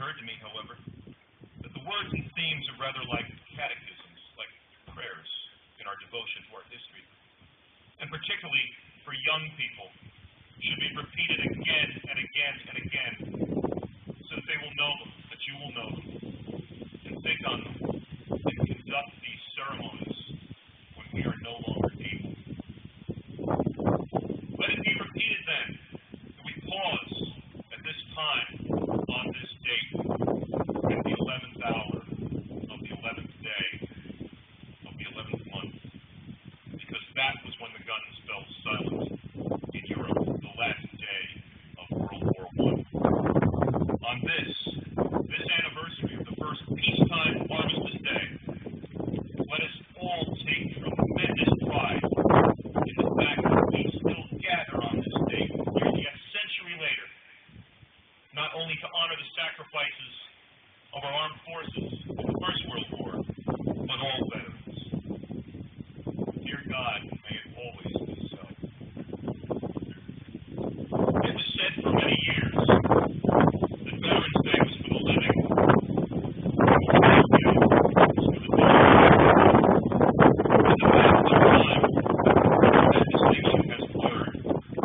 occurred to me, however, that the words and themes are rather like catechisms, like prayers in our devotion to our history, and particularly for young people, should be repeated again and again and again, so that they will know them, that you will know them, and think on them, and conduct these ceremonies when we are no longer able. Let it be repeated then, that we pause at this time, on this date, at the 11th hour of the 11th day of the 11th month, because that was when the guns fell silent in Europe, the last day of World War I. On this anniversary of the first peacetime Armistice Day, let us all take tremendous pride in the fact that we still gather on this date nearly a century later, not only to honor the sacrifices of our armed forces in the First World War, but all veterans. Dear God, may it always be so. It was said for many years that Veterans Day was for the living, Memorial Day was for the dead. In the past some time, that distinction has blurred,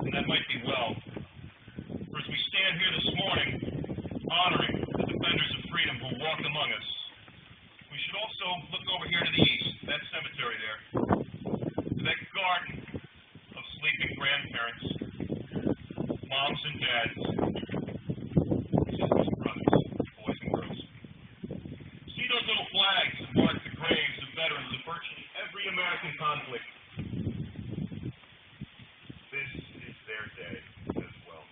and that might be well. For as we stand here this morning, honoring the defenders of freedom who walk among us, we should also look over here to the east, that cemetery there, to that garden of sleeping grandparents, moms and dads, sisters and brothers, boys and girls. See those little flags that mark the graves of veterans of virtually every American conflict. This is their day as well.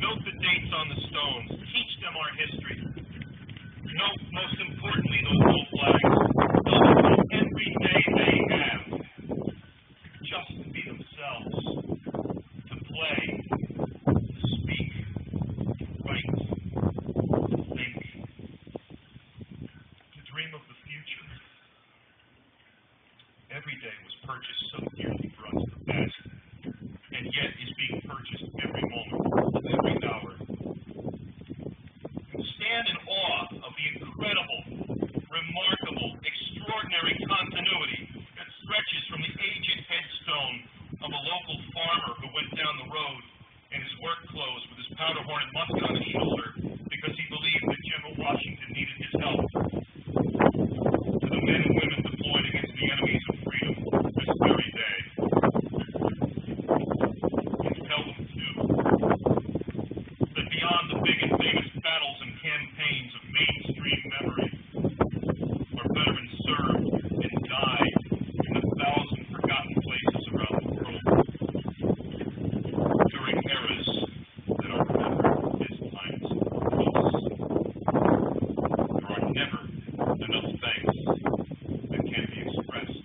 Note the dates on the stones. Teach them our history. Note, most importantly, those little flags. Those that every day they have just to be themselves, to play, to speak, to write, to think, to dream of the future. Every day was purchased so dearly for us in the past, and yet is being purchased every moment of every hour. Stand in awe of the incredible, remarkable, extraordinary continuity that stretches from the aged headstone of a local farmer who went down the road in his work clothes with his powder-horn and musket on his shoulder because he believed that General Washington needed his help, to the men and women deployed against the enemies of freedom this very day. And tell them, too, that beyond the big and famous battles and campaigns of mainstream memory, our veterans served and died in 1,000 forgotten places around the world during eras that are remembered as times of peace. There are never enough thanks that can be expressed,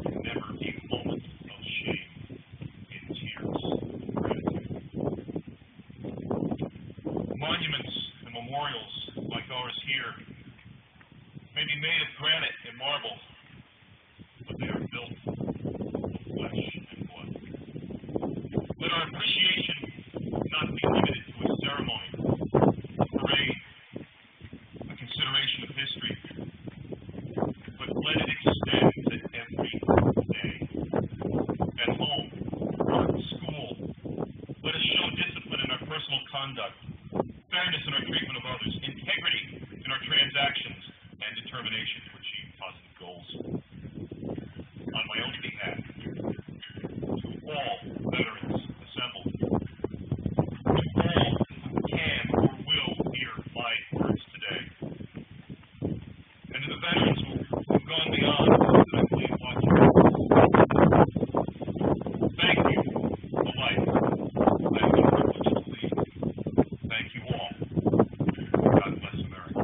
and never a moment of shame in tears of gratitude. Monuments and memorials like ours here may be made of granite and marble, but they are built of flesh and blood. Let our appreciation not be limited to a ceremony, a parade, a consideration of history, but let it extend to every day. At home, work, school, let us show discipline in our personal conduct, fairness in our treatment of others, integrity in our transactions, and determination to achieve positive goals. On my own behalf, to all veterans assembled, to all who can or will hear my words today, and to the veterans who've gone beyond that I believe watching. Thank you for the life I've been privileged to lead. Thank you all. God bless America.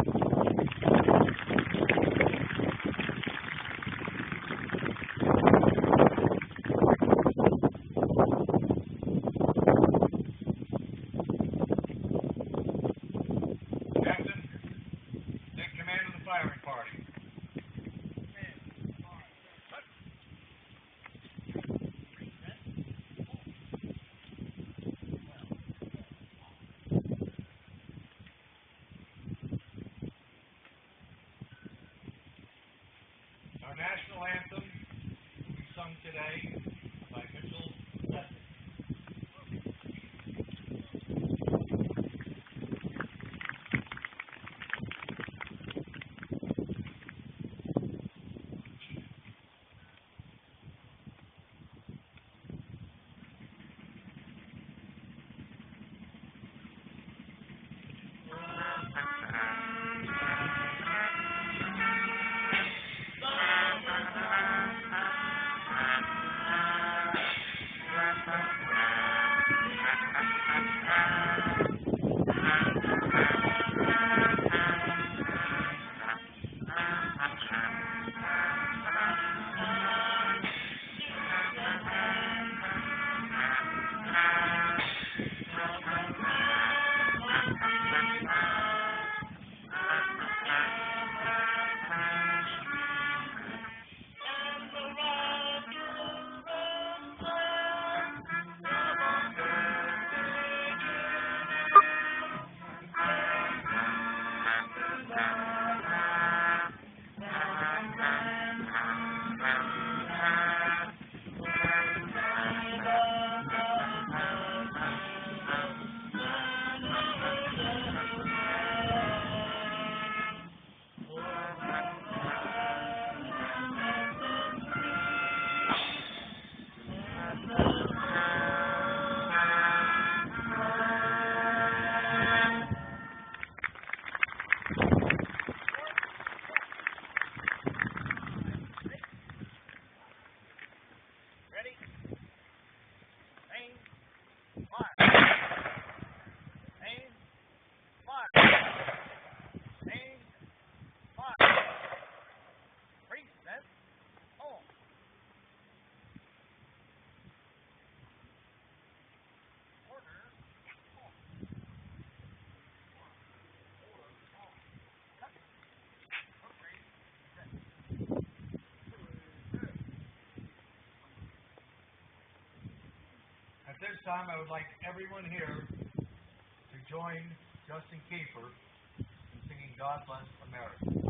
time, I would like everyone here to join Justin Kiefer in singing God Bless America.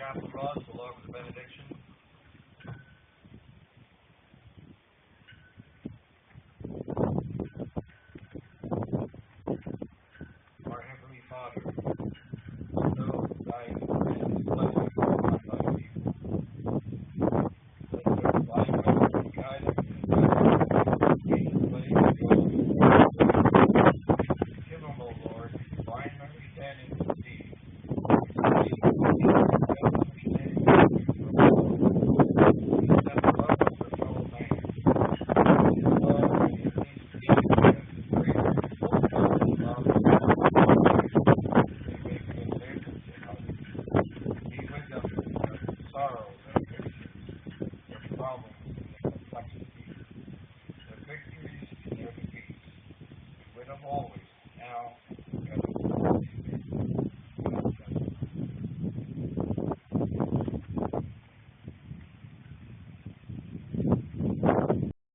Chaplain Ross will offer the benediction.